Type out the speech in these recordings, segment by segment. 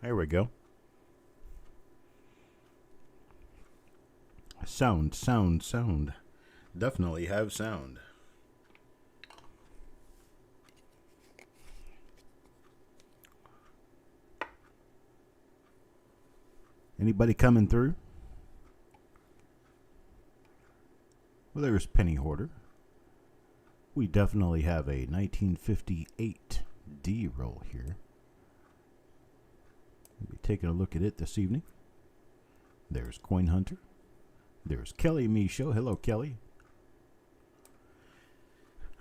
There we go. Sound, sound, sound. Definitely have sound. Anybody coming through? Well, there's Penny Hoarder. We definitely have a 1958 D roll here. We'll be taking a look at it this evening. There's Coin Hunter. There's Kelly Michaud. Hello, Kelly.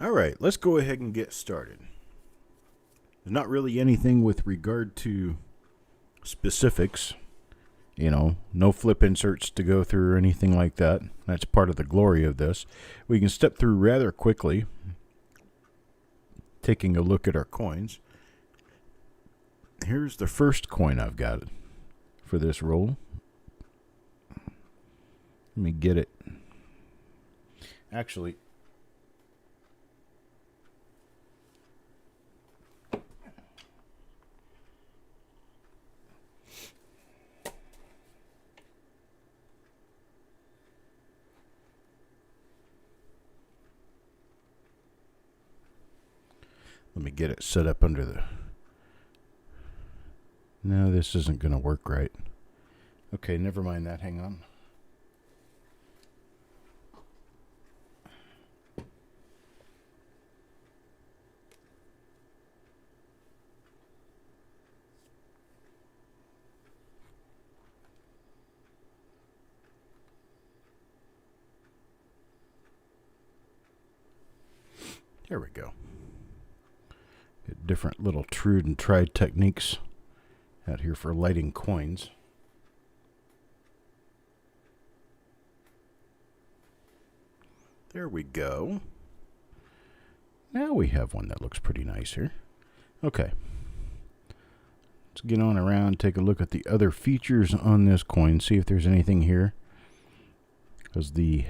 All right, let's go ahead and get started. There's not really anything with regard to specifics. You know, no flip inserts to go through or anything like that. That's part of the glory of this. We can step through rather quickly, taking a look at our coins. Here's the first coin I've got for this roll. Let me get it. Actually, let me get it set up under the... No, this isn't going to work right. Okay, never mind that. Hang on. There we go. Get different little true and tried techniques out here for lighting coins. There we go. Now we have one that looks pretty nice here. Okay. Let's get on around, take a look at the other features on this coin, see if there's anything here. Because the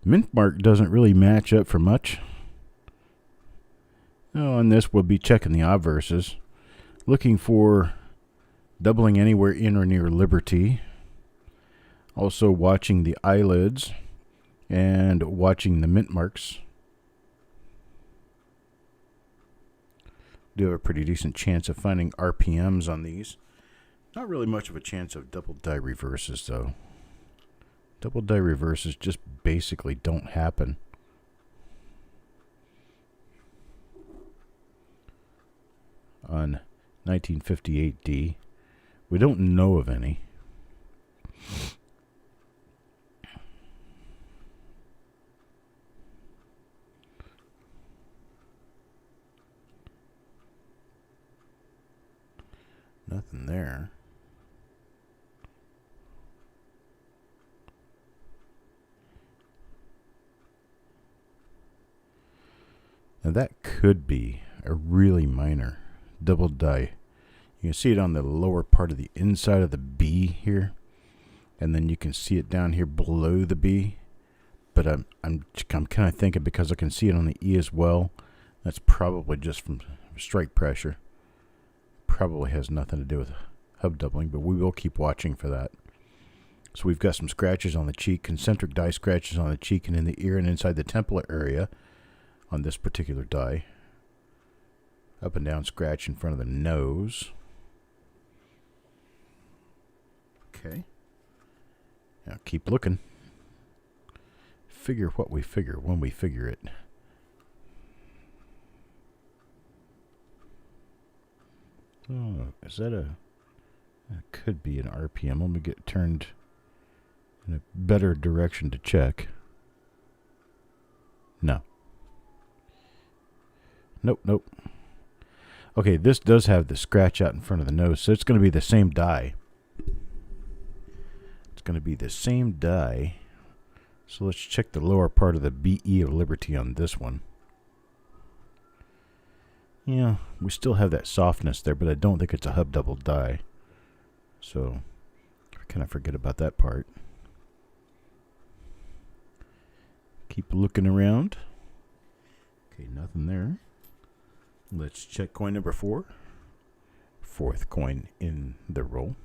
mint mark doesn't really match up for much. Oh, on this we'll be checking the obverses. Looking for doubling anywhere in or near Liberty. Also watching the eyelids and watching the mint marks. Do have a pretty decent chance of finding RPMs on these. Not really much of a chance of double die reverses though. Double die reverses just basically don't happen. On 1958D. We don't know of any. Nothing there. Now that could be a really minor double die. You can see it on the lower part of the inside of the B here, and then you can see it down here below the B. But I'm kind of thinking because I can see it on the E as well, that's probably just from strike pressure. Probably has nothing to do with hub doubling, but we will keep watching for that. So we've got some scratches on the cheek, concentric die scratches on the cheek and in the ear and inside the temple area on this particular die. Up and down scratch in front of the nose. Okay. Now keep looking. Figure what we figure when we figure it. Oh, is that a... That could be an RPM. Let me get turned in a better direction to check. No. Nope, nope. Okay, this does have the scratch out in front of the nose, so it's going to be the same die. It's going to be the same die. So let's check the lower part of the BE of Liberty on this one. Yeah, we still have that softness there, but I don't think it's a hub double die. So, I kind of forget about that part. Keep looking around. Okay, nothing there. Let's check coin number 4. fourth coin in the roll.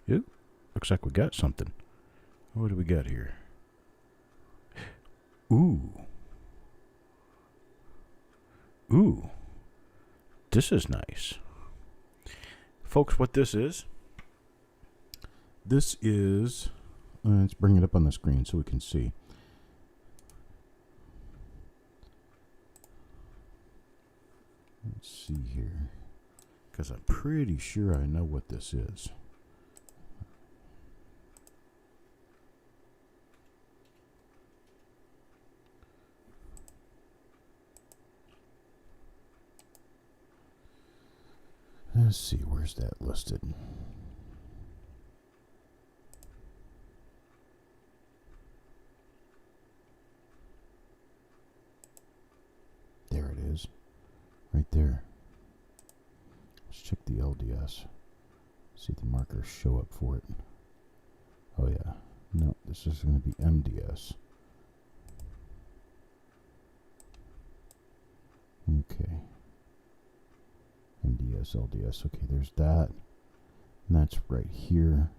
Ooh, looks like we got something. What do we got here? Ooh. Ooh. This is nice. Folks, what this is let's bring it up on the screen so we can see. Let's see here, because I'm pretty sure I know what this is. Let's see, where's that listed? There it is. Right there. Let's check the LDS. See if the markers show up for it. Oh yeah. No, this is going to be MDS. Okay. MDS, LDS. Okay, there's that. And that's right here.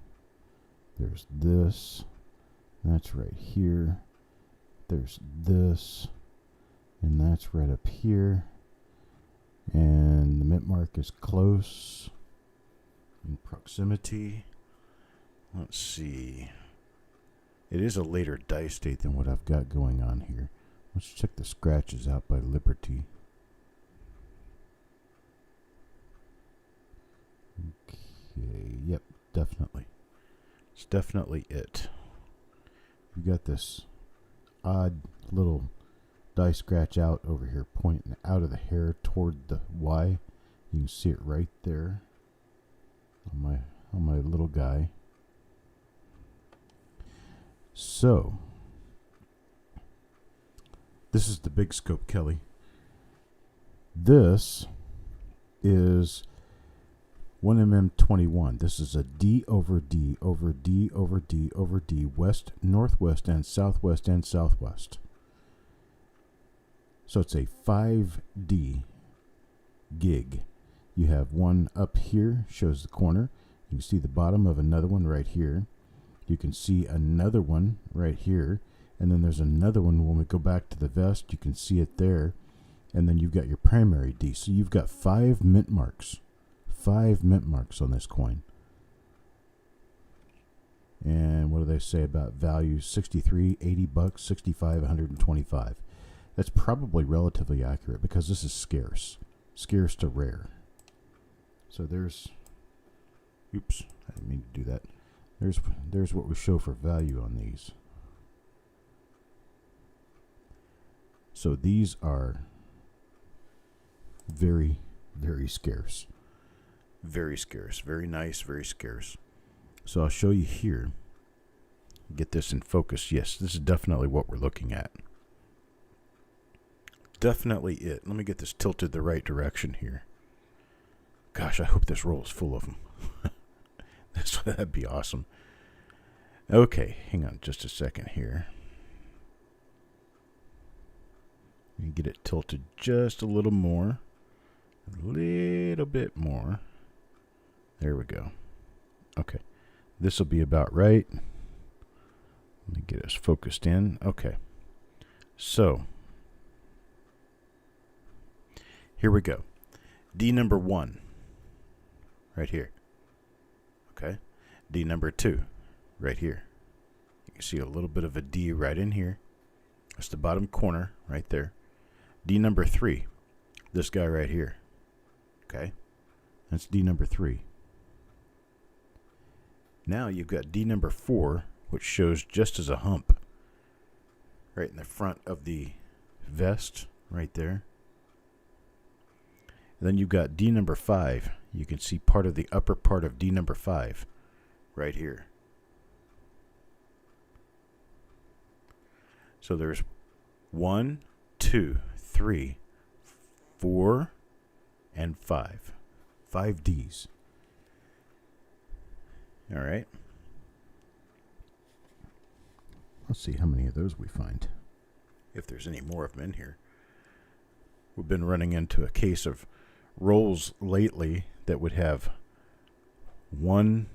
There's this. That's right here. There's this. And that's right up here. And the mint mark is close in proximity. Let's see. It is a later dice date than what I've got going on here. Let's check the scratches out by Liberty. Okay, yep, definitely. It's definitely it. You got this odd little die scratch out over here pointing out of the hair toward the Y. You can see it right there on my little guy. So this is the big scope, Kelly. This is 1mm21. This is a D over D over D over D over D, west, northwest, and southwest and southwest. So it's a 5D gig. You have one up here, shows the corner. You can see the bottom of another one right here. You can see another one right here. And then there's another one when we go back to the vest. You can see it there. And then you've got your primary D. So you've got 5 mint marks. 5 mint marks on this coin. And what do they say about value? 63, 80 bucks, 65, 125. That's probably relatively accurate because this is scarce. Scarce to rare. So there's, oops, I didn't mean to do that. There's what we show for value on these. So these are very, very scarce. Very scarce. Very nice, very scarce. So I'll show you here. Get this in focus. Yes, this is definitely what we're looking at. Definitely it. Let me get this tilted the right direction here. Gosh, I hope this roll is full of them. That'd be awesome. Okay, hang on just a second here. Let me get it tilted just a little more. A little bit more. There we go. Okay. This will be about right. Let me get us focused in. Okay. So, here we go. D number 1. Right here. Okay. D number 2. Right here. You can see a little bit of a D right in here. That's the bottom corner right there. D number 3. This guy right here. Okay. That's D number 3. Now you've got D number 4, which shows just as a hump right in the front of the vest right there. And then you've got D number 5. You can see part of the upper part of D number 5 right here. So there's 1, 2, 3, 4, and 5. 5 Ds. All right. Let's see how many of those we find. If there's any more of them in here. We've been running into a case of rolls lately that would have one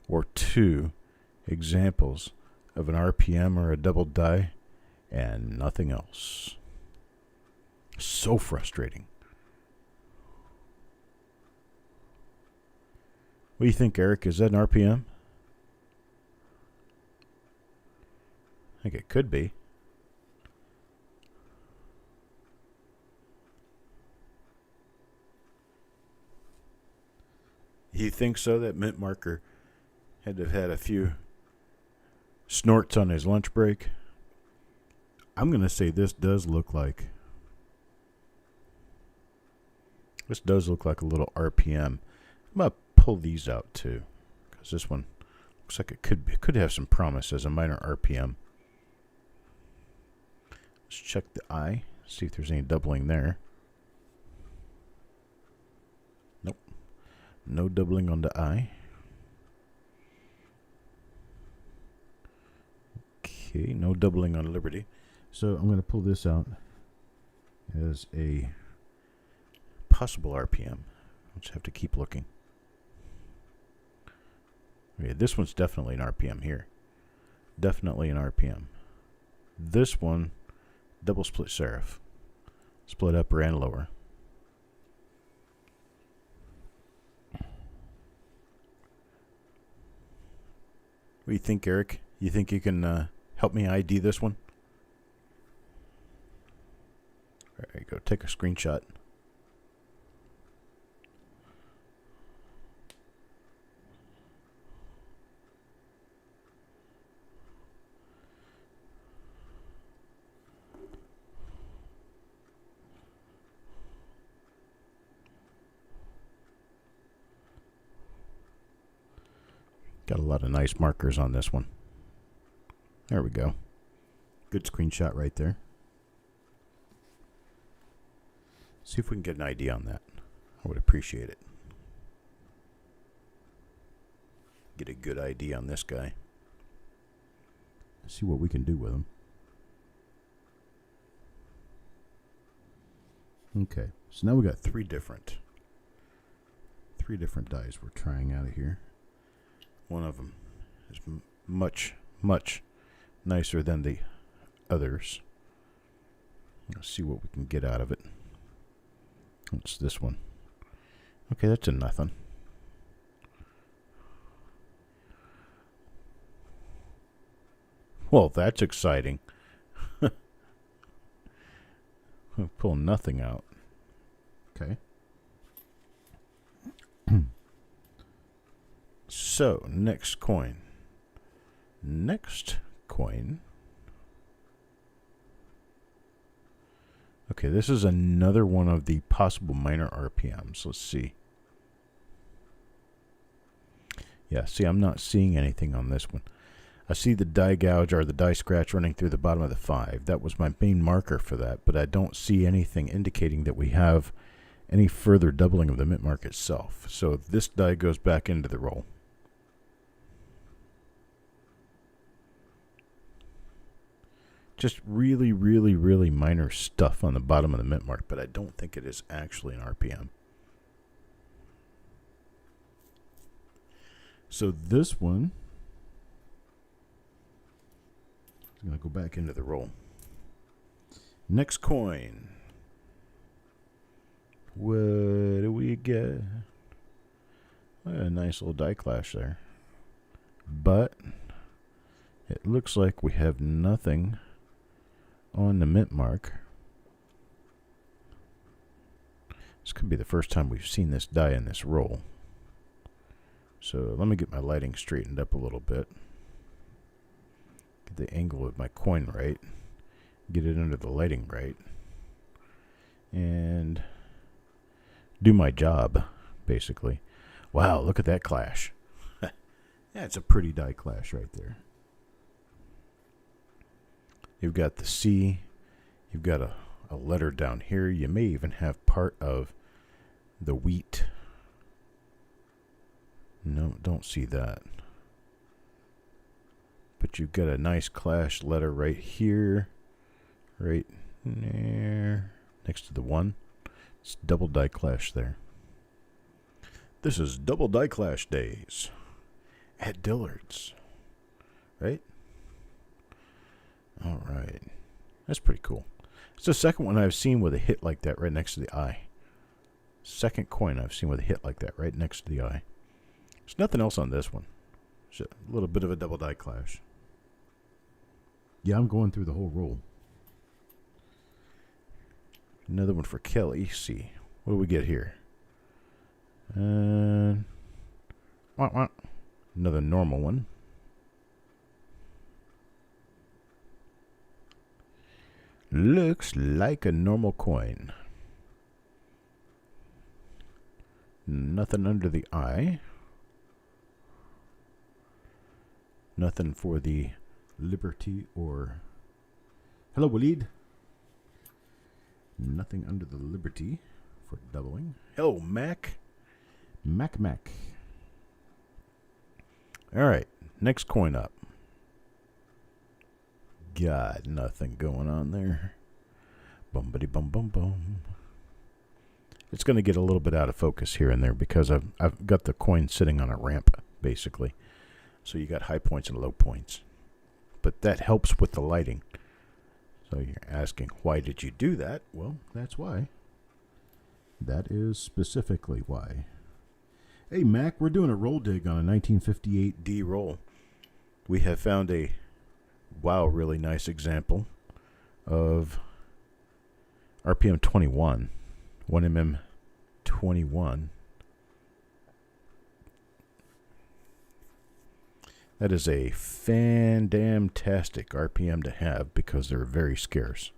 or two examples of an RPM or a double die and nothing else. So frustrating. What do you think, Eric? Is that an RPM? I think it could be. You think so? That mint marker had to have had a few snorts on his lunch break. I'm going to say this does look like a little RPM. I'm going to pull these out too, because this one looks like it could have some promise as a minor RPM. Let's check the eye, see if there's any doubling there. Nope. No doubling on the eye. Okay, no doubling on Liberty. So I'm going to pull this out as a possible RPM. I'll just have to keep looking. Okay, this one's definitely an RPM here. Definitely an RPM. This one, double split serif. Split upper and lower. What do you think, Eric? You think you can help me ID this one? There you go. Take a screenshot. Got a lot of nice markers on this one. There we go. Good screenshot right there. See if we can get an idea on that. I would appreciate it. Get a good idea on this guy. See what we can do with him. Okay, so now we got three different dies we're trying out of here. One of them is much nicer than the others. Let's see what we can get out of it. What's this one? Okay, that's a nothing. Well, that's exciting. We'll pull nothing out. Okay. So, next coin. Okay, this is another one of the possible minor RPMs. Let's see. Yeah, see, I'm not seeing anything on this one. I see the die gouge or the die scratch running through the bottom of the 5. That was my main marker for that, but I don't see anything indicating that we have any further doubling of the mint mark itself. So this die goes back into the roll. Just really minor stuff on the bottom of the mint mark, but I don't think it is actually an RPM. So this one is going to go back into the roll. Next coin. What do we get? A nice little die clash there. But it looks like we have nothing on the mint mark. This could be the first time we've seen this die in this roll. So let me get my lighting straightened up a little bit. Get the angle of my coin right. Get it under the lighting right. And do my job, basically. Wow, look at that clash. Yeah, it's a pretty die clash right there. You've got the C. You've got a letter down here. You may even have part of the wheat. No, don't see that. But you've got a nice clash letter right here. Right there. Next to the 1. It's double die clash there. This is double die clash days at Dillard's. Right? All right. That's pretty cool. It's the second one I've seen with a hit like that right next to the eye. Second coin I've seen with a hit like that right next to the eye. There's nothing else on this one. It's a little bit of a double die clash. Yeah, I'm going through the whole roll. Another one for Kelly. See, what do we get here? Another normal one. Looks like a normal coin. Nothing under the eye. Nothing for the Liberty or... Hello, Waleed. Nothing under the Liberty for doubling. Hello, Mac. Mac. All right, next coin up. God, nothing going on there. Bumpity bum bum bum. It's going to get a little bit out of focus here and there because I've got the coin sitting on a ramp, basically. So you got high points and low points. But that helps with the lighting. So you're asking, why did you do that? Well, that's why. That is specifically why. Hey, Mac, we're doing a roll dig on a 1958D roll. We have found a, wow, really nice example of RPM 21. 1mm 21. That is a fan-damn-tastic RPM to have because they're very scarce.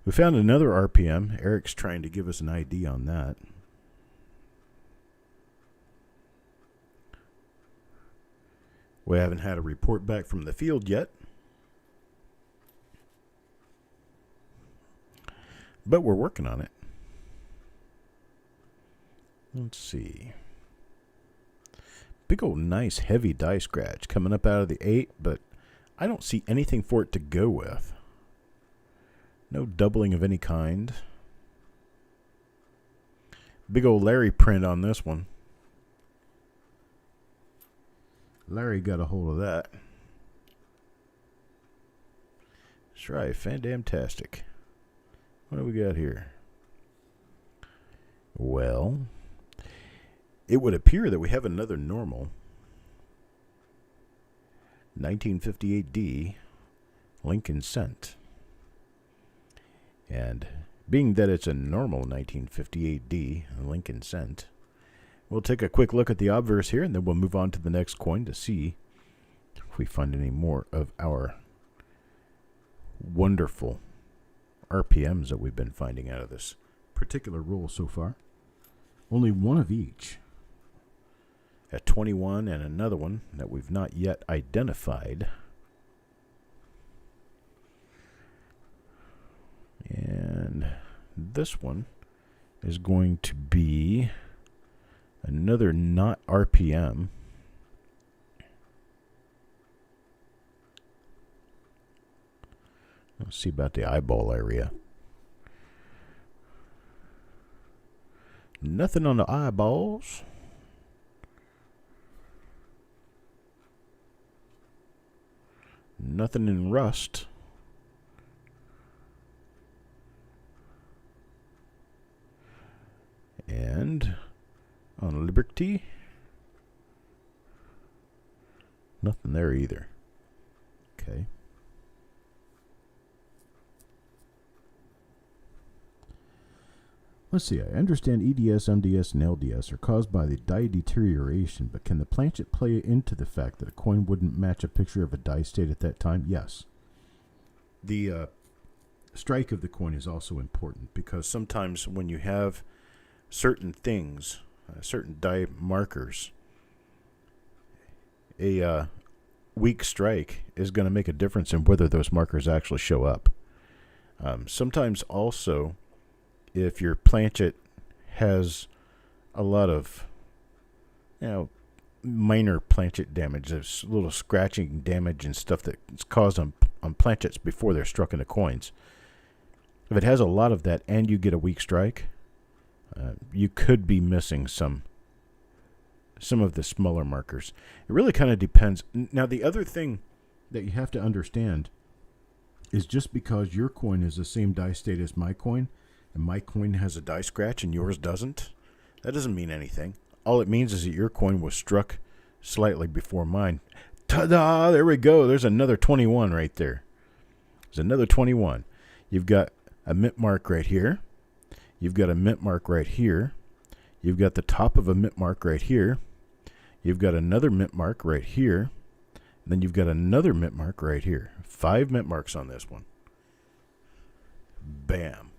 We found another RPM. Eric's trying to give us an ID on that. We haven't had a report back from the field yet. But we're working on it. Let's see. Big old nice heavy die scratch coming up out of the 8, but I don't see anything for it to go with. No doubling of any kind. Big old Larry print on this one. Larry got a hold of that. That's right, fan-damn-tastic. What do we got here? Well, it would appear that we have another normal 1958D Lincoln Cent. And being that it's a normal 1958D Lincoln Cent, we'll take a quick look at the obverse here, and then we'll move on to the next coin to see if we find any more of our wonderful RPMs that we've been finding out of this particular roll so far. Only one of each. At 21 and another one that we've not yet identified. And this one is going to be another not RPM. Let's see about the eyeball area. Nothing on the eyeballs. Nothing in rust. And on Liberty, nothing there either. Okay. Let's see, I understand EDS, MDS, and LDS are caused by the die deterioration, but can the planchet play into the fact that a coin wouldn't match a picture of a die state at that time? Yes. The strike of the coin is also important because sometimes when you have certain things, certain die markers, a weak strike is going to make a difference in whether those markers actually show up. Sometimes also, if your planchet has a lot of, minor planchet damage, there's a little scratching damage and stuff that's caused on planchets before they're struck into coins, If it has a lot of that and you get a weak strike, you could be missing some of the smaller markers. It really kind of depends. Now, the other thing that you have to understand is just because your coin is the same die state as my coin, and my coin has a die scratch and yours doesn't, that doesn't mean anything. All it means is that your coin was struck slightly before mine. Ta-da! There we go. There's another 21 right there. There's another 21. You've got a mint mark right here. You've got a mint mark right here. You've got the top of a mint mark right here. You've got another mint mark right here. Then you've got another mint mark right here. 5 mint marks on this one. Bam.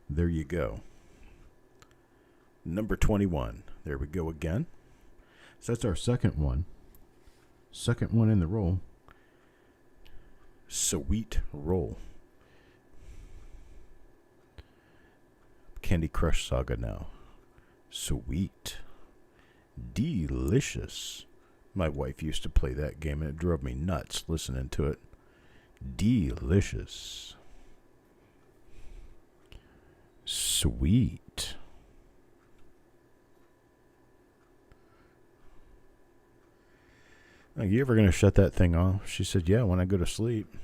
There you go. Number 21. There we go again. So that's our second one. Second one in the roll. Sweet roll. Candy Crush Saga now. Sweet. Delicious. My wife used to play that game and it drove me nuts listening to it. Delicious. Sweet. Are you ever going to shut that thing off? She said, yeah, when I go to sleep.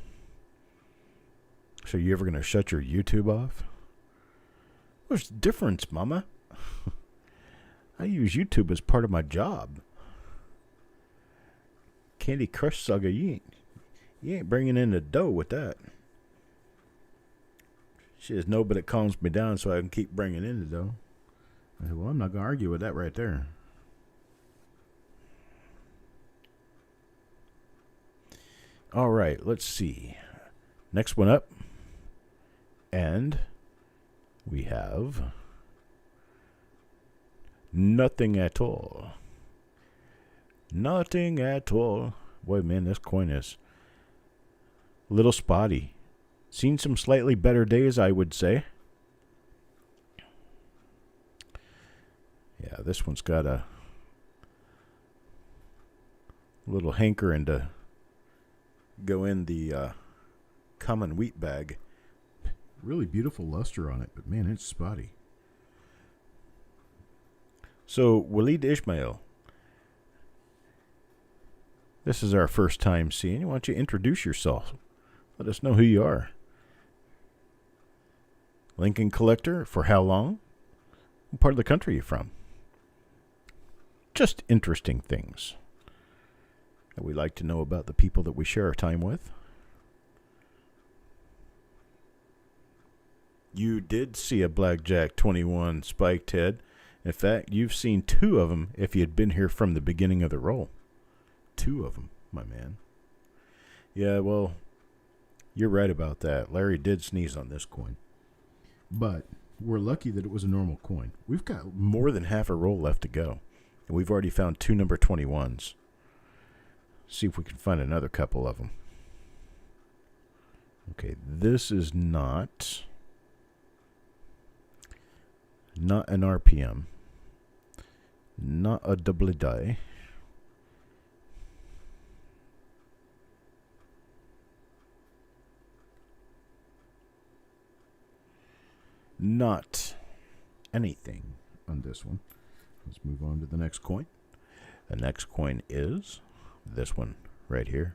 So you ever going to shut your YouTube off? What's the difference, Mama? I use YouTube as part of my job. Candy Crush Saga, you ain't bringing in the dough with that. She says, no, but it calms me down so I can keep bringing in the dough. I said, well, I'm not going to argue with that right there. All right, let's see. Next one up. And we have nothing at all. Nothing at all. Boy, man, this coin is a little spotty. Seen some slightly better days, I would say. Yeah, this one's got a little hankering to go in the common wheat bag. Really beautiful luster on it, but man, it's spotty. So, Waleed Ismail. This is our first time seeing you. Why don't you introduce yourself? Let us know who you are. Lincoln collector, for how long? What part of the country are you from? Just interesting things that we like to know about the people that we share our time with. You did see a Blackjack 21 spiked head. In fact, you've seen 2 of them if you had been here from the beginning of the roll. 2 of them, my man. Yeah, well, you're right about that. Larry did sneeze on this coin. But we're lucky that it was a normal coin. We've got more than half a roll left to go. And we've already found 2 number 21s. See if we can find another couple of them. Okay, this is not an RPM. Not a double die. Not anything on this one. Let's move on to the next coin. The next coin is this one right here.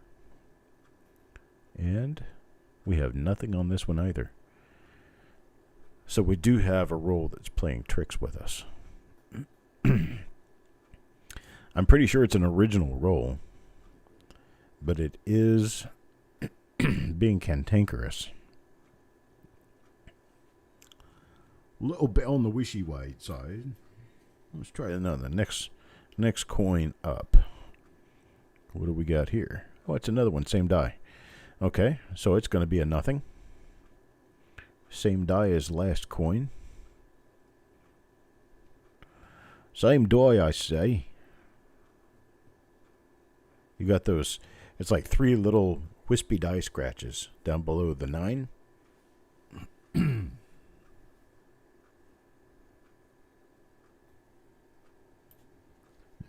And we have nothing on this one either. So we do have a roll that's playing tricks with us. I'm pretty sure it's an original roll, but it is being cantankerous. A little bit on the wishy-washy side. Let's try another. Next coin up. What do we got here? Oh, it's another one. Same die. Okay, so it's going to be a nothing. Same die as last coin. Same die, I say. You got those. It's like 3 little wispy die scratches down below the 9. All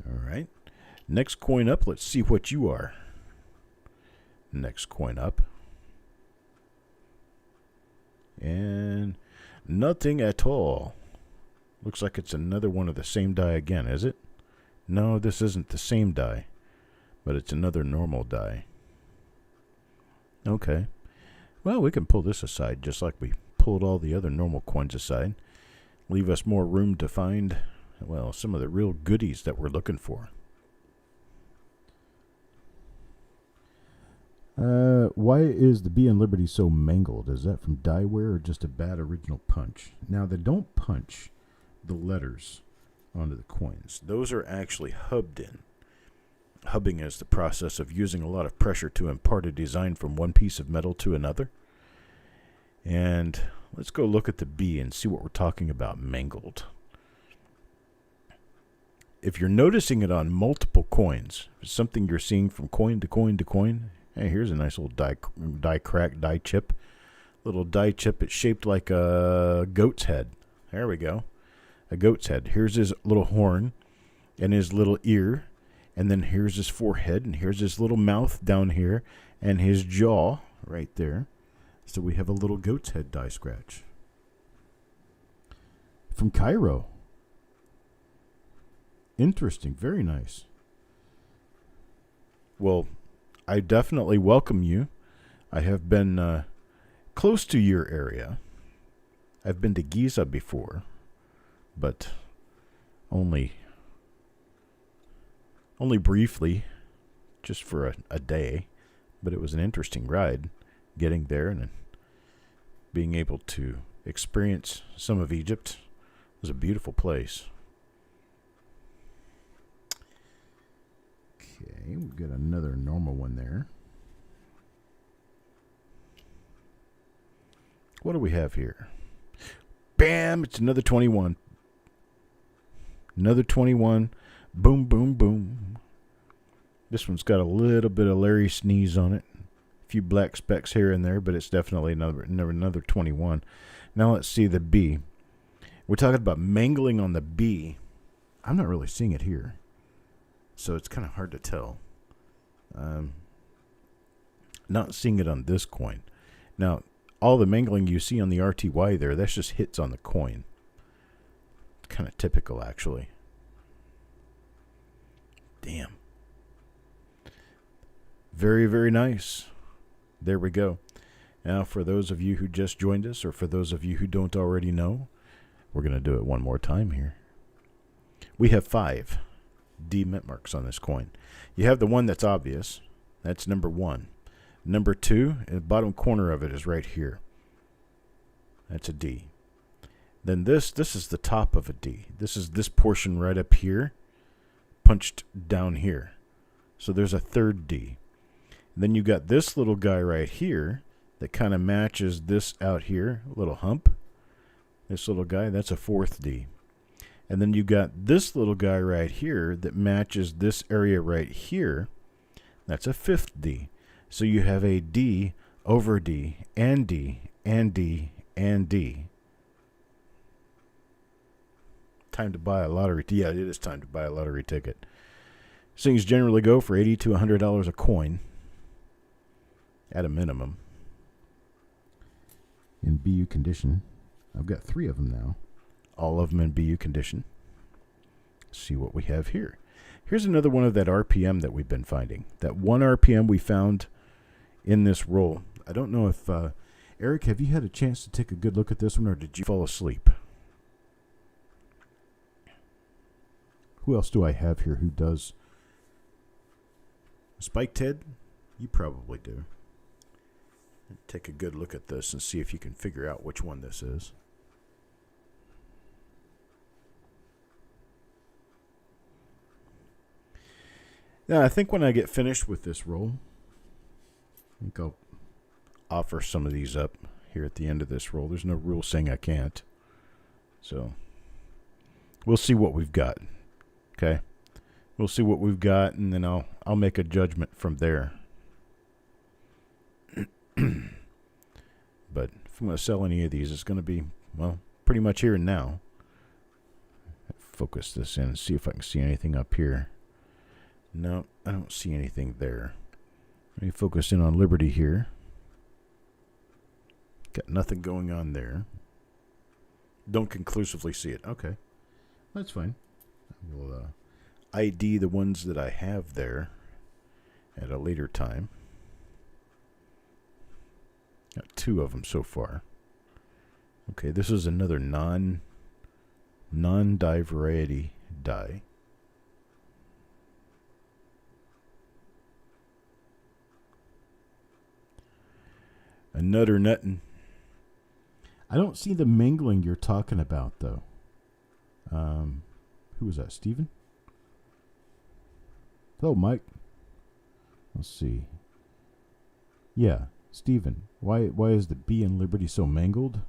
right. Next coin up. Let's see what you are. Next coin up. And nothing at all. Looks like it's another one of the same die again, is it? No, this isn't the same die, but it's another normal die. Okay. Well, we can pull this aside just like we pulled all the other normal coins aside. Leave us more room to find, well, some of the real goodies that we're looking for. Why is the B in Liberty so mangled? Is that from die wear or just a bad original punch? Now, they don't punch the letters onto the coins. Those are actually hubbed in. Hubbing is the process of using a lot of pressure to impart a design from one piece of metal to another. And let's go look at the B and see what we're talking about mangled. If you're noticing it on multiple coins, if it's something you're seeing from coin to coin to coin, hey, here's a nice little die crack, die chip. Little die chip. It's shaped like a goat's head. There we go. A goat's head. Here's his little horn and his little ear. And then here's his forehead. And here's his little mouth down here. And his jaw right there. So we have a little goat's head die scratch. From Cairo. Interesting. Very nice. Well, I definitely welcome you. I have been close to your area. I've been to Giza before, but only briefly, just for a day. But it was an interesting ride getting there and being able to experience some of Egypt. It was a beautiful place. Okay, we've got another normal one there. What do we have here? Bam! It's another 21. Another 21. Boom, boom, boom. This one's got a little bit of Larry Sneeze on it. A few black specks here and there, but it's definitely another 21. Now let's see the B. We're talking about mangling on the B. I'm not really seeing it here, so it's kind of hard to tell. Not seeing it on this coin. Now, all the mangling you see on the RTY there, that's just hits on the coin. Kind of typical, actually. Damn. Very, very nice. There we go. Now, for those of you who just joined us, or for those of you who don't already know, we're going to do it one more time here. We have 5 D mint marks on this coin. You have the one that's obvious. That's number 1. Number 2, in the bottom corner of it is right here. That's a D. Then this is the top of a D. This is this portion right up here, punched down here. So there's a third D. And then you got this little guy right here that kind of matches this out here, a little hump. This little guy, that's a 4th D. And then you got this little guy right here that matches this area right here. That's a 5th D. So you have a D over D and D and D and D. Time to buy a lottery. Yeah, it is time to buy a lottery ticket. These things generally go for $80 to $100 a coin at a minimum. In BU condition. I've got 3 of them now. All of them in BU condition. Let's see what we have here. Here's another one of that RPM that we've been finding. That 1 RPM we found in this roll. I don't know if, Eric, have you had a chance to take a good look at this one, or did you fall asleep? Who else do I have here who does? Spiked Head? You probably do. Take a good look at this and see if you can figure out which one this is. Now, I think when I get finished with this roll, I think I'll offer some of these up here at the end of this roll. There's no rule saying I can't. So, we'll see what we've got. Okay? We'll see what we've got, and then I'll make a judgment from there. But if I'm going to sell any of these, it's going to be, well, pretty much here and now. Focus this in and see if I can see anything up here. No, I don't see anything there. Let me focus in on Liberty here. Got nothing going on there. Don't conclusively see it. Okay. That's fine. We'll ID the ones that I have there at a later time. Got 2 of them so far. Okay, this is another non-dye variety dye. Another nuttin'. I don't see the mingling you're talking about, though. Who was that, Steven? Hello, Mike. Let's see. Yeah, Steven. Why is the B in Liberty so mangled?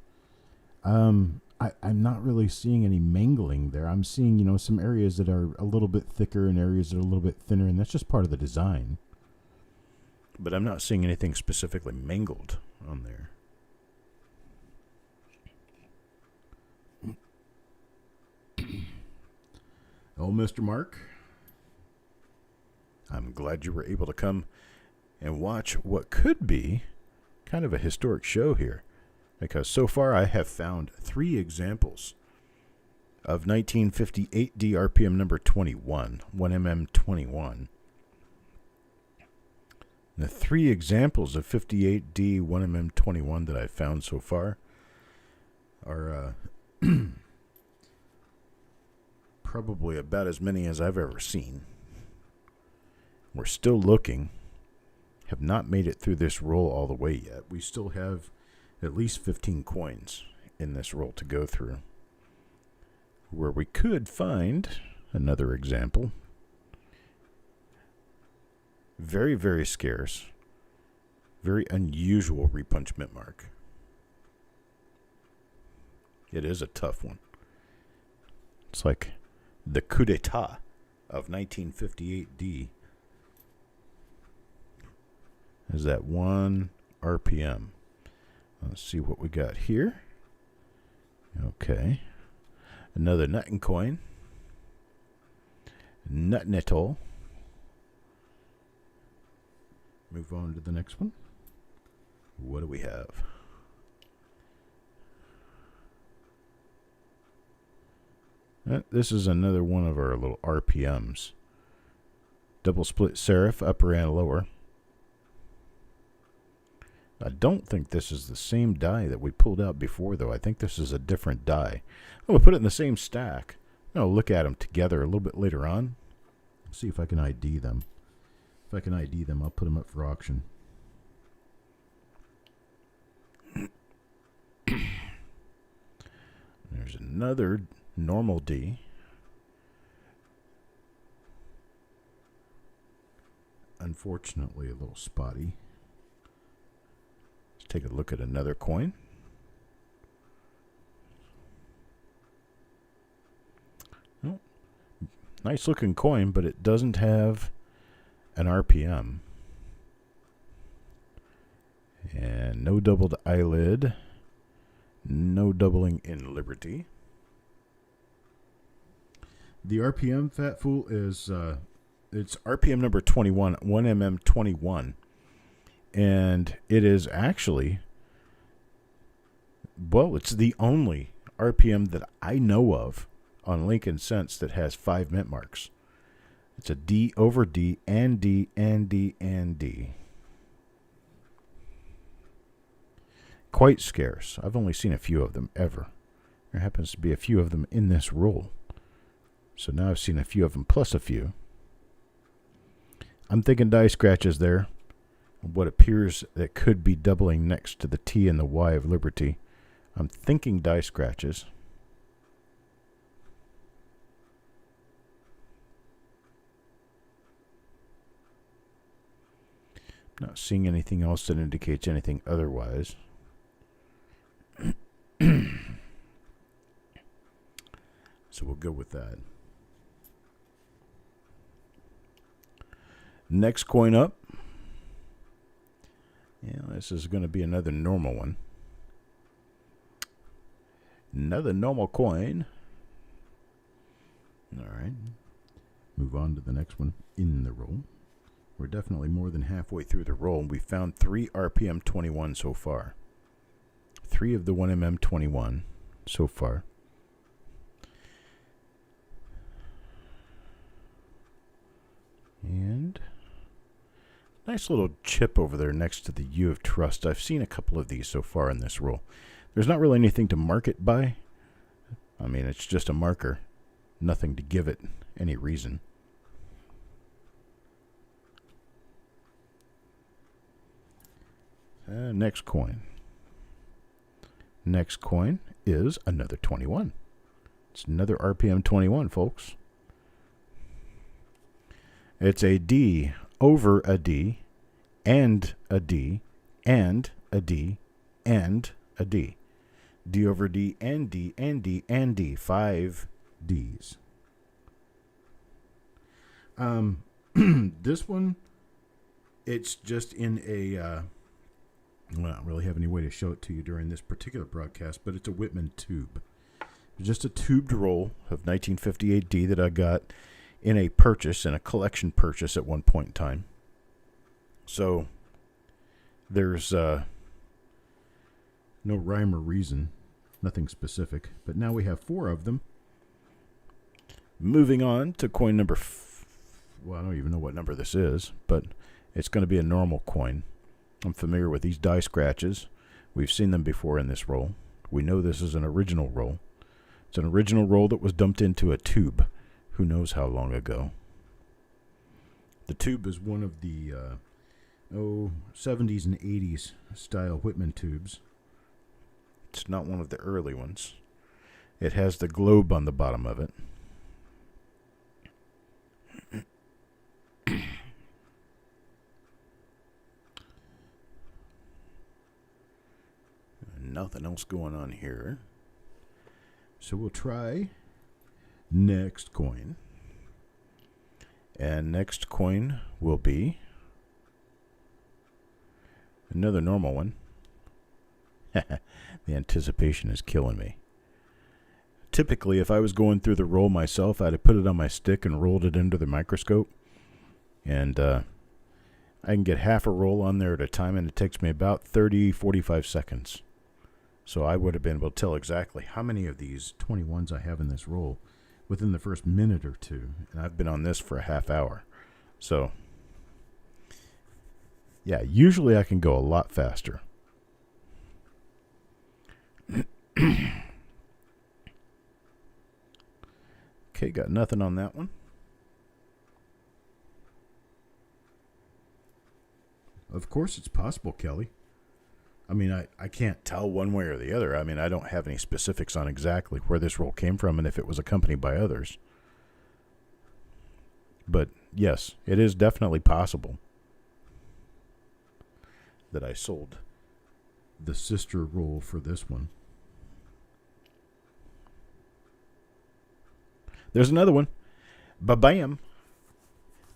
I'm not really seeing any mangling there. I'm seeing, some areas that are a little bit thicker and areas that are a little bit thinner, and that's just part of the design. But I'm not seeing anything specifically mangled on there. Oh, Mr. Mark, I'm glad you were able to come and watch what could be kind of a historic show here, because so far I have found 3 examples of 1958 D RPM number 21, 1mm21. The 3 examples of 58D 1mm21 that I've found so far are probably about as many as I've ever seen. We're still looking. Have not made it through this roll all the way yet. We still have at least 15 coins in this roll to go through, where we could find another example. Very, very scarce. Very unusual repunch mint mark. It is a tough one. It's like the coup d'etat of 1958D. Is that 1 RPM? Let's see what we got here. Okay. Another nuttin' coin. Nuttin' atoll. Move on to the next one. What do we have? This is another one of our little RPMs. Double split serif, upper and lower. I don't think this is the same die that we pulled out before, though. I think this is a different die. I'm going to put it in the same stack. I'll look at them together a little bit later on. See if I can ID them. If I can ID them, I'll put them up for auction. There's another normal D. Unfortunately, a little spotty. Let's take a look at another coin. Oh, nice looking coin, but it doesn't have an RPM. And no doubled eyelid. No doubling in Liberty. The RPM, Fat Fool, is it's RPM number 21, 1mm21. And it is actually, well, it's the only RPM that I know of on Lincoln Cents that has 5 mint marks. It's a D over D and D and D and D. Quite scarce. I've only seen a few of them ever. There happens to be a few of them in this roll. So now I've seen a few of them plus a few. I'm thinking die scratches there. What appears that could be doubling next to the T and the Y of Liberty. I'm thinking die scratches. Not seeing anything else that indicates anything otherwise. So we'll go with that. Next coin up. Yeah, this is going to be another normal one. Another normal coin. All right. Move on to the next one in the roll. We're definitely more than halfway through the roll, and we found 3 RPM 21 so far. 3 of the 1mm21 so far. And nice little chip over there next to the U of Trust. I've seen a couple of these so far in this roll. There's not really anything to mark it by. I mean, it's just a marker. Nothing to give it any reason. Next coin. Next coin is another 21. It's another RPM 21, folks. It's a D over a D and a D and a D and a D. D over D and D and D and D. 5 Ds. This one, it's just in a, well, I don't really have any way to show it to you during this particular broadcast, but it's a Whitman tube. It's just a tubed roll of 1958D that I got in a purchase, in a collection purchase at one point in time. So there's no rhyme or reason, nothing specific, but now we have 4 of them. Moving on to coin number, well, I don't even know what number this is, but it's going to be a normal coin. I'm familiar with these die scratches. We've seen them before in this roll. We know this is an original roll. It's an original roll that was dumped into a tube. Who knows how long ago. The tube is one of the 70s and 80s style Whitman tubes. It's not one of the early ones. It has the globe on the bottom of it. Nothing else going on here. So we'll try next coin. And next coin will be another normal one. The anticipation is killing me. Typically, if I was going through the roll myself, I'd have put it on my stick and rolled it under the microscope. And I can get half a roll on there at a time, and it takes me about 30-45 seconds. So I would have been able to tell exactly how many of these 21s I have in this roll within the first minute or two. And I've been on this for a half hour. So, yeah, usually I can go a lot faster. Okay, got nothing on that one. Of course it's possible, Kelly. I mean, I can't tell one way or the other. I mean, I don't have any specifics on exactly where this roll came from and if it was accompanied by others. But, yes, it is definitely possible that I sold the sister roll for this one. There's another one. Ba-bam.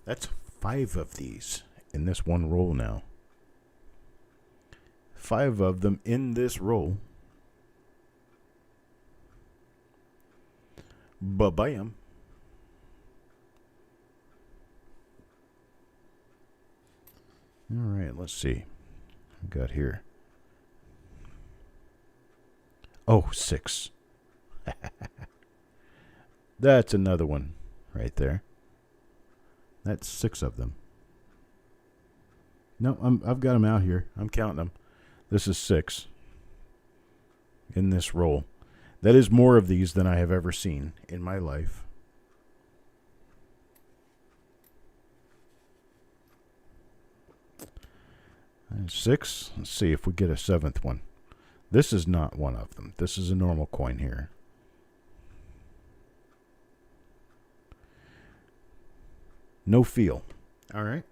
That's 5 of these in this one roll now. 5 of them in this roll. Ba-bam. All right, let's see. I've got here. Oh, 6. That's another one right there. That's 6 of them. No, I've got them out here. I'm counting them. This is 6 in this roll. That is more of these than I have ever seen in my life. And 6. Let's see if we get a 7th one. This is not one of them. This is a normal coin here. No feel. All right.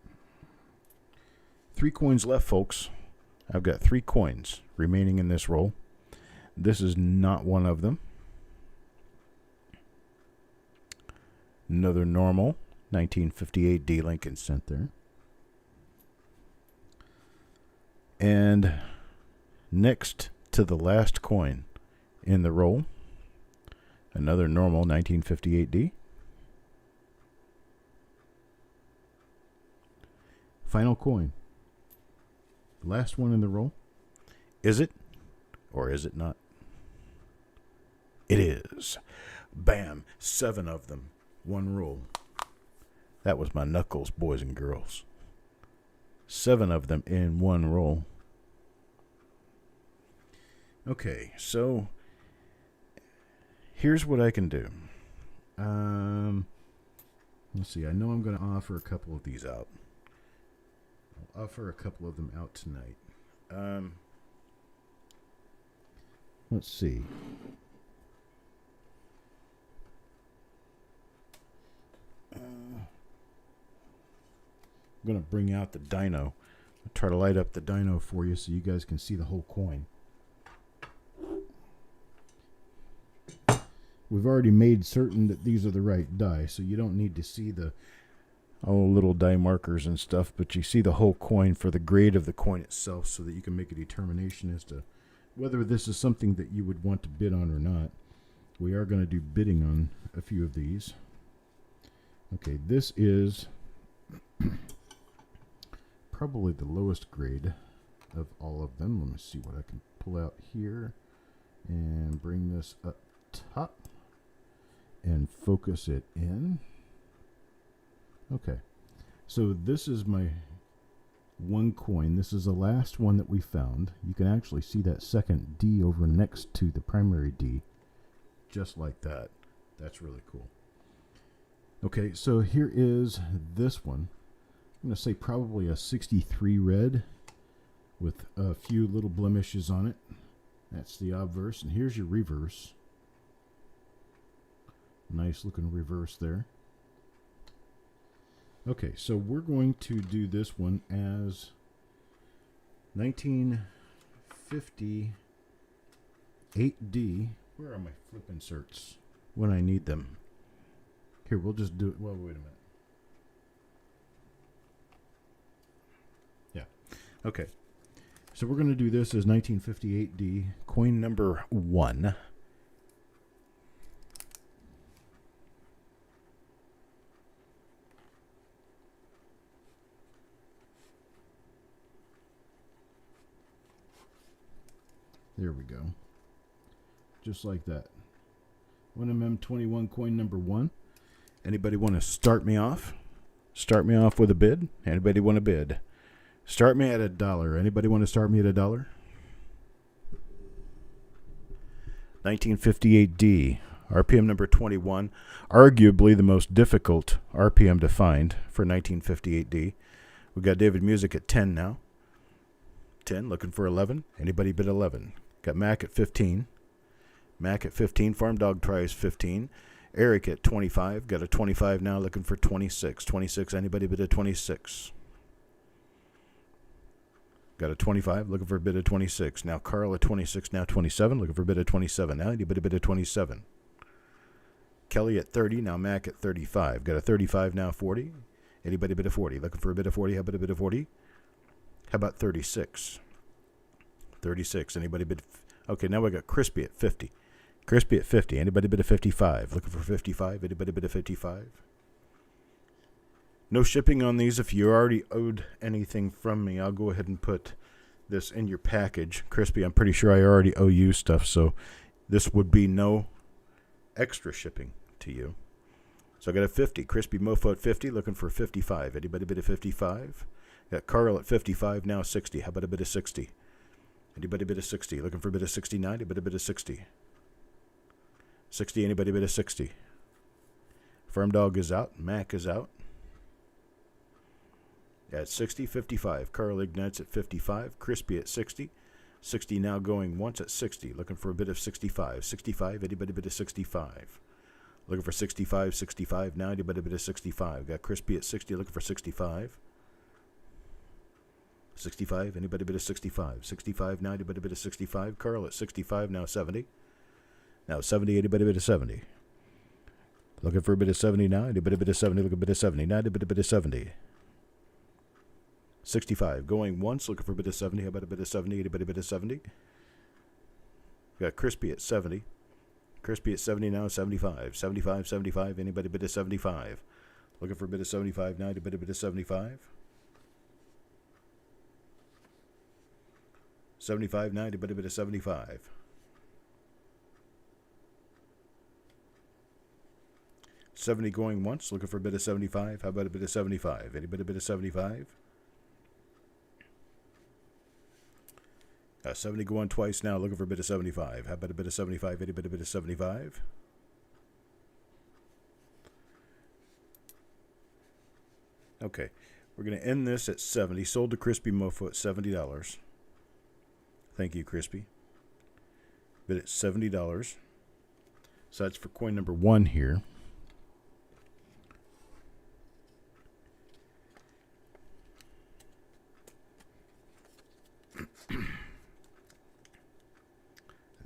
3 coins left, folks. I've got 3 coins remaining in this roll. This is not one of them. Another normal 1958 D Lincoln cent there. And next to the last coin in the roll, another normal 1958 D. Final coin. Last one in the roll. Is it Or is it not? It is. Bam. 7 of them. 1 roll. That was my knuckles, boys and girls. 7 of them in 1 roll. Okay, so here's what I can do. Let's see. I know I'm going to offer a couple of these out. I'll offer a couple of them out tonight. Let's see. I'm going to bring out the dyno. I'll try to light up the dyno for you so you guys can see the whole coin. We've already made certain that these are the right die, so you don't need to see the little die markers and stuff, but you see the whole coin for the grade of the coin itself so that you can make a determination as to whether this is something that you would want to bid on or not. We are going to do bidding on a few of these. Okay, this is probably the lowest grade of all of them. Let me see what I can pull out here and bring this up top and focus it in. Okay, so this is my 1 coin. This is the last one that we found. You can actually see that second D over next to the primary D, just like that. That's really cool. Okay, so here is this one. I'm going to say probably a 63 red with a few little blemishes on it. That's the obverse, and here's your reverse. Nice looking reverse there. Okay, so we're going to do this one as 1958D. Where are my flip inserts when I need them? Here, we'll just do it. Well, wait a minute. Yeah. Okay. So we're going to do this as 1958D, coin number 1. There we go. Just like that. 1mm21 coin number 1. Anybody want to start me off? Start me off with a bid? Anybody want to bid? Start me at $1. Anybody want to start me at $1? 1958D, RPM number 21. Arguably the most difficult RPM to find for 1958D. We got David Music at 10 now. 10, looking for 11. Anybody bid 11? Got Mac at 15. Mac at 15. Farm Dog tries 15. Eric at 25. Got a 25 now, looking for 26. 26, anybody bid a 26? Got a 25, looking for a bid of 26. Now Carl at 26, now 27, looking for a bid of 27. Now anybody bid a 27? Kelly at 30, now Mac at 35. Got a 35, now 40. Anybody bid a 40? Looking for a bid of 40? How about a bid of 40? How about 36? 36. Anybody bid? Okay, now we got Crispy at 50. Crispy at 50. Anybody bid a 55? Looking for 55? Anybody bid a 55? No shipping on these. If you already owed anything from me, I'll go ahead and put this in your package. Crispy, I'm pretty sure I already owe you stuff, so this would be no extra shipping to you. So I got a 50. Crispy Mofo at 50, looking for 55. Anybody bid a 55? Got Carl at 55, now 60. How about a bid of 60? Anybody bid a 60? Looking for a bid of 69? Anybody bid a 60? 60, anybody bid a 60? Firm Dog is out. Mac is out. At 60, 55. Carl Ignites at 55. Crispy at 60. 60 now going once at 60. Looking for a bid of 65. 65, anybody bid a 65? Looking for 65, 65 now. Anybody bid a 65? Got Crispy at 60, looking for 65. 65, anybody bid a 65? 65 now, anybody bid a 65? Carl at 65, now 70. Now 70, anybody bid a 70? Looking for a bid of 70 now, anybody bid a 70? Looking for a bid of 70 now, anybody bid a 70? 65, going once, looking for a bid of 70. How about a bid of 70? Anybody bid a 70? Got Crispy at 70. Crispy at 70 now, 75. 75, 75, anybody bid a 75? Looking for a bid of 75 now, anybody bid a 75? 75 now, anybody bid a 75? $70 going once, looking for a bid of 75. How about a bid of 75? Anybody bid a 75? 70 going twice now, looking for a bid of 75. How about a bid of 75? Anybody bid a 75? Okay, we're going to end this at 70. Sold to Crispy Mofo at $70. Thank you, Crispy. Bid at $70. So that's for coin number 1 here.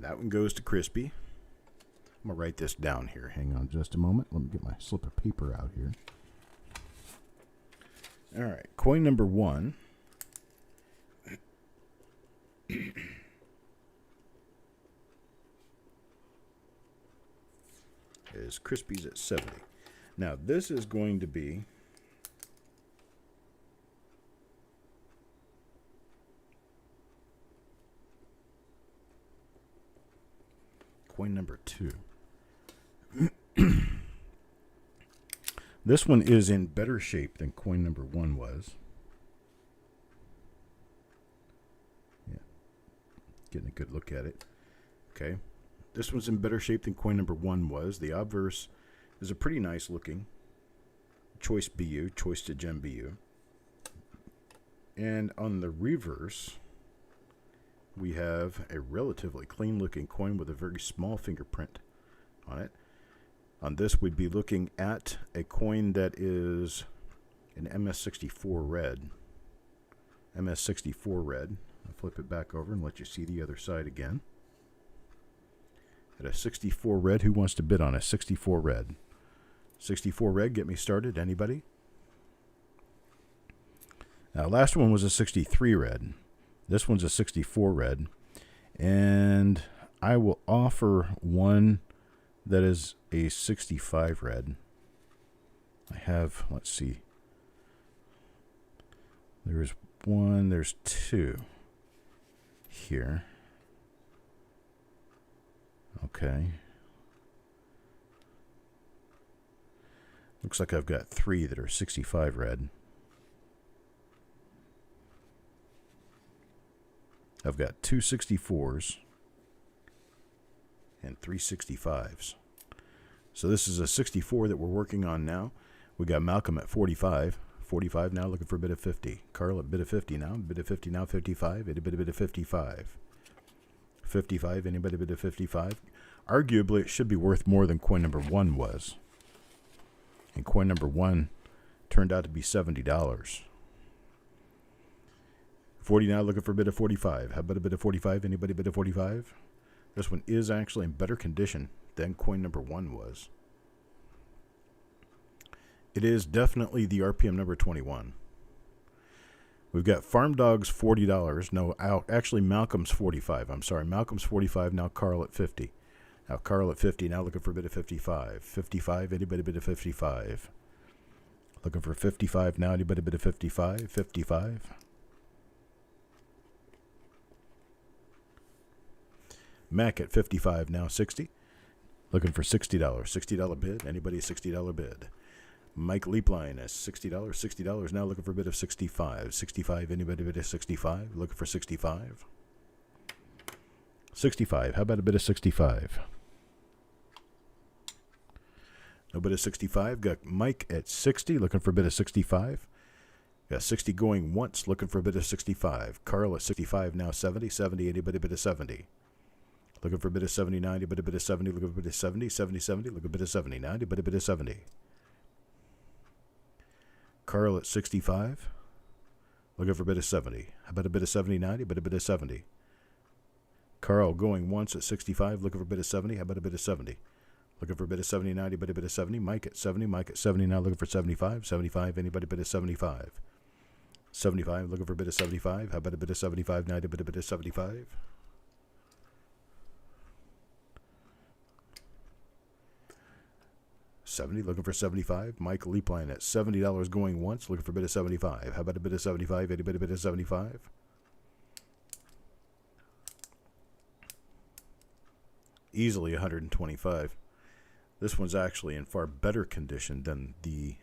That one goes to Crispy. I'm going to write this down here. Hang on just a moment. Let me get my slip of paper out here. All right. Coin number 1 is Crispy's at 70. Now, this is going to be coin number 2. This one is in better shape than coin number 1 was. Yeah. Getting a good look at it. Okay. This one's in better shape than coin number 1 was. The obverse is a pretty nice looking choice BU, choice to gem BU. And on the reverse, we have a relatively clean looking coin with a very small fingerprint on it. On this, we'd be looking at a coin that is an MS64 red. MS64 red. I'll flip it back over and let you see the other side again. At a 64 red, who wants to bid on a 64 red? 64 red, get me started. Anybody? Now, last one was a 63 red. This one's a 64 red. And I will offer one that is a 65 red. I have, let's see. There's one, there's 2 here. Okay. Looks like I've got 3 that are 65 red. I've got 2 64s and 3 65s. So this is a 64 that we're working on now. We got Malcolm at 45. 45 now, looking for a bid of 50. Carl at bid of 50 now. Bid of 50 now, 55. Anybody bid of 55? 55, anybody bid of 55? Arguably, it should be worth more than coin number 1 was. And coin number 1 turned out to be $70. 40 now, looking for a bid of 45. How about a bid of 45? Anybody bid of 45? This one is actually in better condition than coin number 1 was. It is definitely the RPM number 21. We've got Farm Dogs $40. No, actually Malcolm's 45. I'm sorry, Malcolm's 45. Now Carl at 50. Now Carl at 50. Now looking for a bid of 55. 55. Anybody bid of 55? Looking for 55 now. Anybody bid of 55? 55. Mac at 55 now. 60. Looking for $60. $60 bid. Anybody a $60 bid? Mike Leapline at $60. $60 now, looking for a bid of 65. 65. Anybody bid of 65? Looking for 65. 65. How about a bid of 65? No bid of 65. Got Mike at 60. Looking for a bid of 65. Got 60 going once. Looking for a bid of 65. Carl at 65 now. 70. 70. Anybody bid of 70? Looking for a bid of 70. 90. Bid a bid of 70. Looking for a bid of 70. 70. 70. Looking for a bid of 70. 90. Bid a bid of 70. Carl at 65. Looking for a bid of 70. How about a bid of 70, 90? But a bid of 70. Carl going once at 65. Looking for a bid of 70. How about a bid of 70? Looking for a bid of 70, 90, but a bid of 70. Mike at 70. Mike at 70 now, looking for 75. 75. Anybody bid of 75? 75. Looking for a bid of 75. How about a bid of 75, 90, but a bid of 75? $70, looking for 75. Mike Leapline at $70 going once, looking for a bid of 75. How about a bid of 75? Anybody bid of 75? easily 125. This one's actually in far better condition than the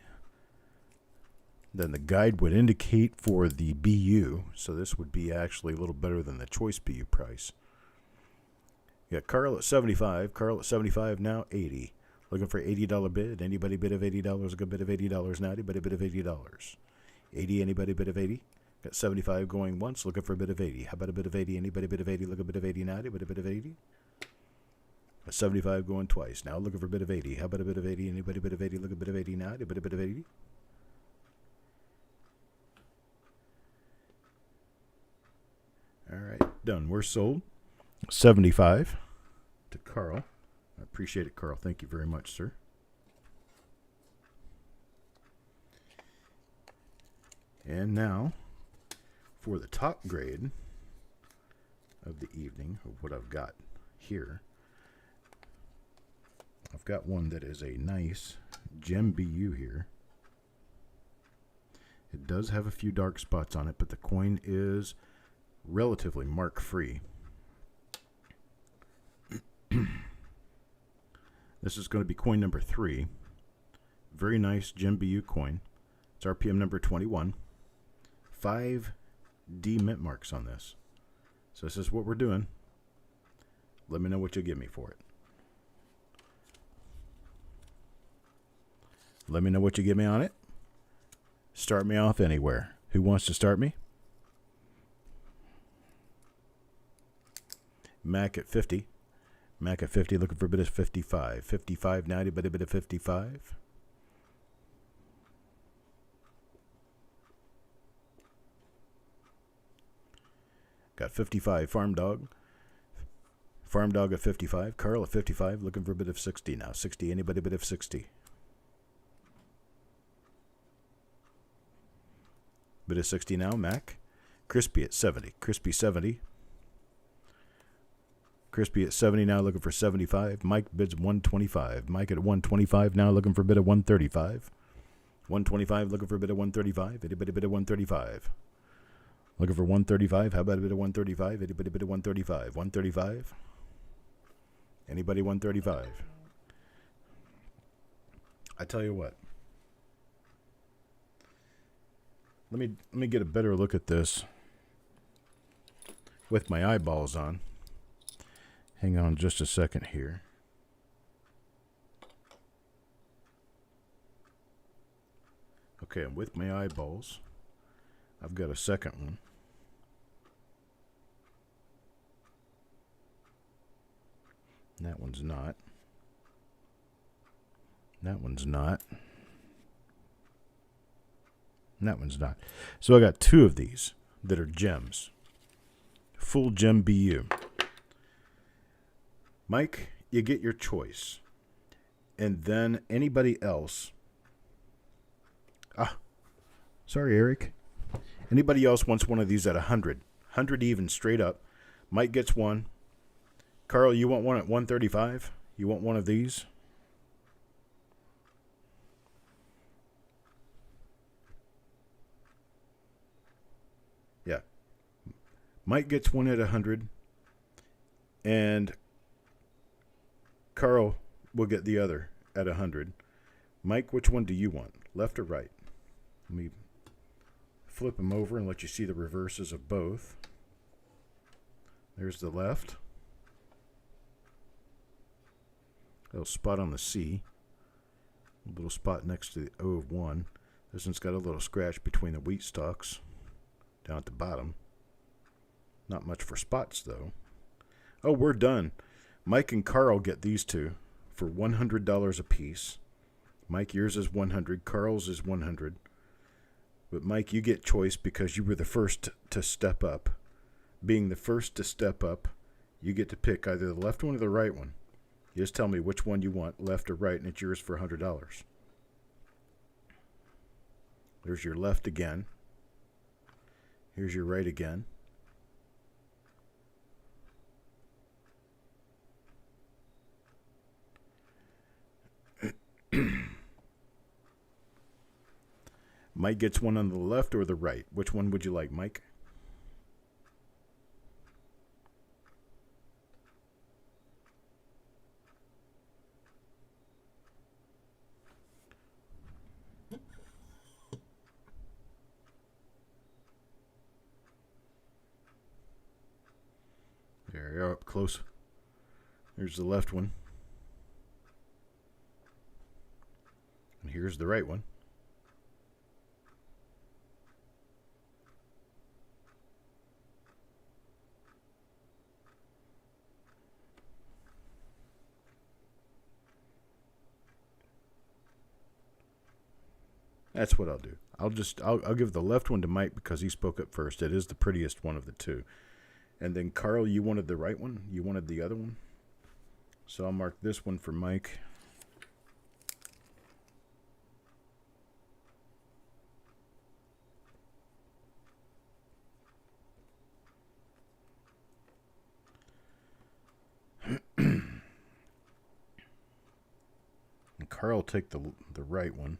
guide would indicate for the BU. So this would be actually a little better than the choice BU price. You got Carl at 75. Carl at 75 now, 80. Looking for $80 bid. Anybody bid of $80? A good bid of $80 now. Anybody bid of $80? 80. Anybody bid of 80? Got 75 going once. Looking for a bid of 80. How about a bid of 80? Anybody bid of 80? Look a bid of 80 now. Anybody bid of 80? Got 75 going twice. Now looking for a bid of 80. How about a bid of 80? Anybody bid of 80? Look a bid of 80 now. Anybody bid of 80? All right, done. We're sold. 75 to Carl. I appreciate it, Carl. Thank you very much, sir. And now, for the top grade of the evening, of what I've got here, I've got one that is a nice gem BU here. It does have a few dark spots on it, but the coin is relatively mark-free. This is going to be coin number 3. Very nice gem BU coin. It's RPM number 21. 5 D mint marks on this. So this is what we're doing. Let me know what you'll give me for it. Let me know what you give me on it. Start me off anywhere. Who wants to start me? Mac at 50. Mac at 50, looking for a bid of 55. 55 now, anybody bid of 55? Got 55, Farm Dog. Farm Dog at 55. Carl at 55, looking for a bid of 60 now. 60, anybody bid of 60? Bid of 60 now, Mac. Crispy at 70. Crispy 70. Crispy at 70 now, looking for 75. Mike bids 125. Mike at 125 now, looking for a bid of 135. 125, looking for a bid of 135. Anybody bid of 135? Looking for 135. How about a bid of 135? Anybody bid of 135? 135? Anybody 135? I tell you what. Let me get a better look at this with my eyeballs on. Hang on just a second here. Okay, I'm with my eyeballs. I've got a second one. That one's not. That one's not. That one's not. So I got 2 of these that are gems. Full gem BU. Mike, you get your choice. And then anybody else. Sorry, Eric. Anybody else wants one of these at 100. 100 even, straight up. Mike gets one. Carl, you want one at 135? You want one of these? Yeah. Mike gets one at 100. And Carl will get the other at 100. Mike, which one do you want? Left or right? Let me flip them over and let you see the reverses of both. There's the left. A little spot on the C. A little spot next to the O of 1. This one's got a little scratch between the wheat stalks down at the bottom. Not much for spots, though. Oh, we're done. Mike and Carl get these 2 for $100 a piece. Mike, yours is 100. Carl's is 100. But Mike, you get choice because you were the first to step up. Being the first to step up, you get to pick either the left one or the right one. You just tell me which one you want, left or right, and it's yours for $100. There's your left again. Here's your right again. Mike gets one on the left or the right. Which one would you like, Mike? There you are, up close. There's the left one. And here's the right one. That's what I'll do. I'll give the left one to Mike because he spoke up first. It is the prettiest one of the two. And then Carl, you wanted the right one? You wanted the other one? So I'll mark this one for Mike. And Carl, take the right one.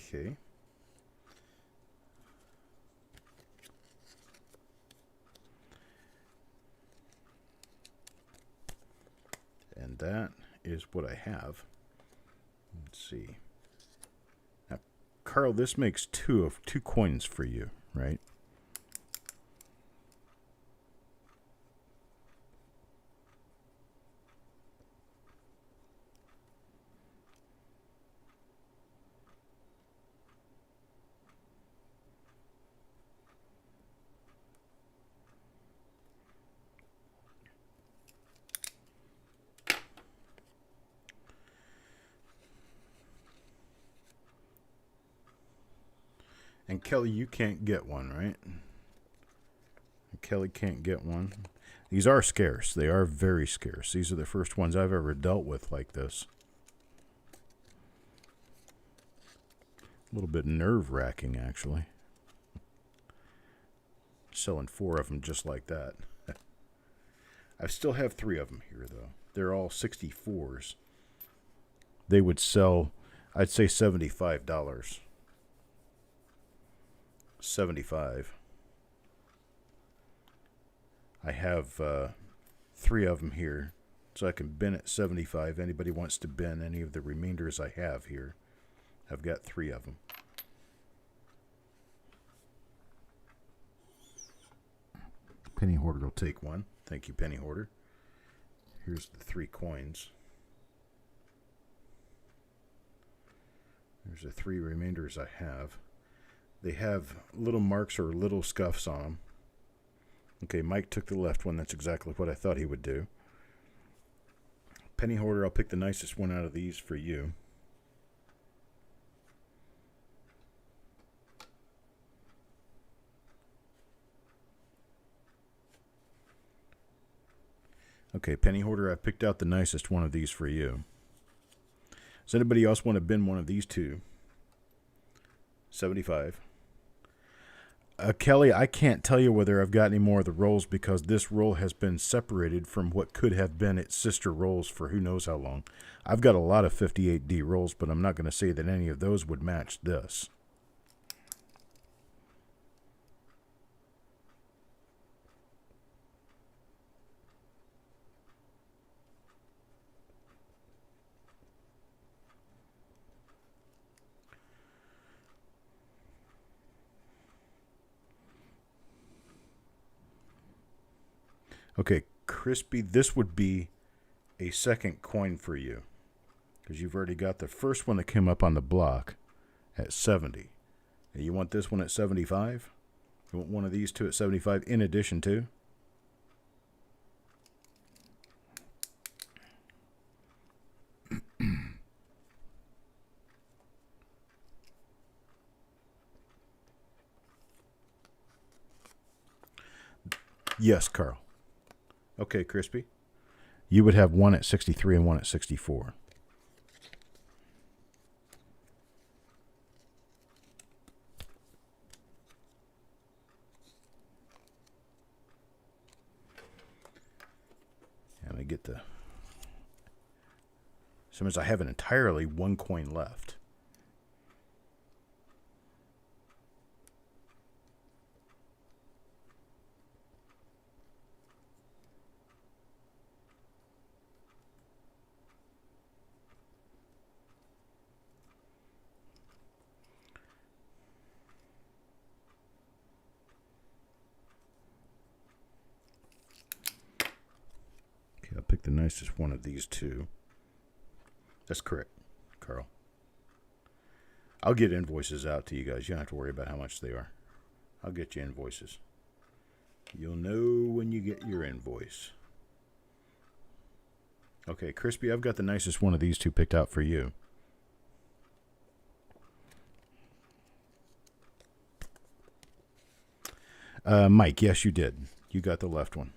Okay. And that is what I have. Let's see. Now, Carl, this makes two coins for you, right? And Kelly, you can't get one, right? Kelly can't get one. These are scarce. They are very scarce. These are the first ones I've ever dealt with like this. A little bit nerve-wracking, actually. Selling 4 of them just like that. I still have 3 of them here, though. They're all 64s. They would sell, I'd say $75. 75. I have 3 of them here, so I can bin at 75. Anybody wants to bin any of the remainders I have here, I've got 3 of them. Penny Hoarder will take one. Thank you, Penny Hoarder. Here's the 3 coins. There's the 3 remainders I have. They have little marks or little scuffs on them. Okay, Mike took the left one. That's exactly what I thought he would do. Penny Hoarder, I'll pick the nicest one out of these for you. Okay, Penny Hoarder, I picked out the nicest one of these for you. Does anybody else want to bin one of these 2? 75. Kelly, I can't tell you whether I've got any more of the rolls because this roll has been separated from what could have been its sister rolls for who knows how long. I've got a lot of 58D rolls, but I'm not going to say that any of those would match this. Okay, Crispy, this would be a second coin for you because you've already got the first one that came up on the block at 70. And you want this one at 75? You want one of these 2 at 75 in addition to? Yes, Carl. Okay, Crispy. You would have one at 63 and one at 64. And I get the... Sometimes I have an entirely 1 coin left. pick the nicest one of these two. That's correct, Carl. I'll get invoices out to you guys. You don't have to worry about how much they are. I'll get you invoices. You'll know when you get your invoice. Okay, Crispy, I've got the nicest one of these two picked out for you. Mike, yes, you did. You got the left one.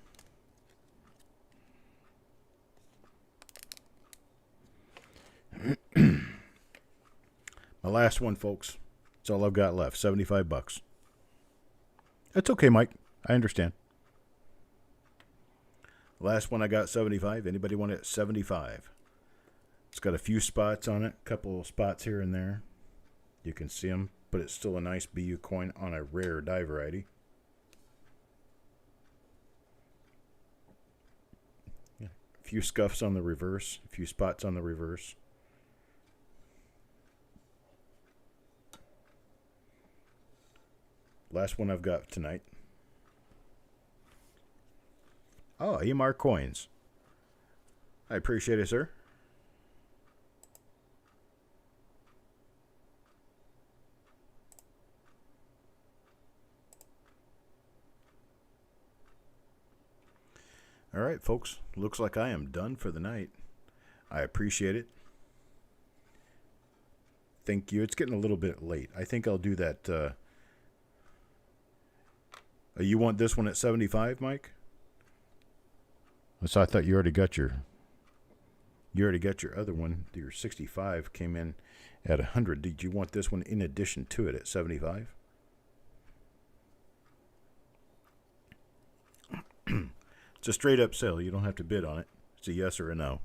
My last one, folks. That's all I've got left. $75. That's okay, Mike. I understand. Last one I got, 75. Anybody want it? 75. It's got a few spots on it, a couple of spots here and there. You can see them, but it's still a nice BU coin on a rare die variety. Yeah. A few scuffs on the reverse, a few spots on the reverse. Last one I've got tonight. Oh, EMR coins. I appreciate it, sir. All right, folks. Looks like I am done for the night. I appreciate it. Thank you. It's getting a little bit late. I think I'll do that. You want this one at 75, Mike? So I thought you already got your other one. Your 65 came in at 100. Did you want this one in addition to it at 75? It's a straight up sale. You don't have to bid on it. It's a yes or a no.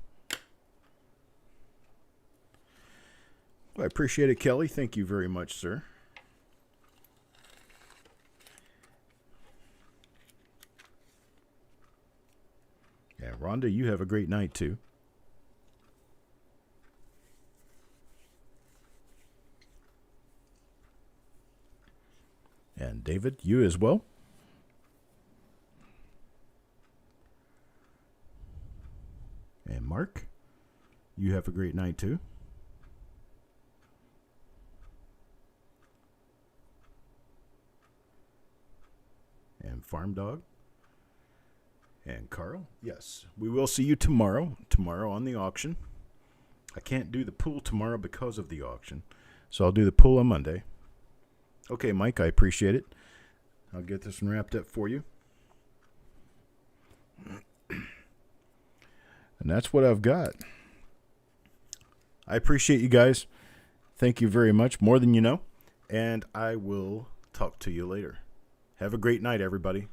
Well, I appreciate it, Kelly. Thank you very much, sir. Yeah, Rhonda, you have a great night, too. And David, you as well. And Mark, you have a great night, too. And Farm Dog. And Carl, yes, we will see you tomorrow on the auction. I can't do the pool tomorrow because of the auction, so I'll do the pool on Monday. Okay, Mike, I appreciate it. I'll get this one wrapped up for you. And that's what I've got. I appreciate you guys. Thank you very much, more than you know, and I will talk to you later. Have a great night, everybody.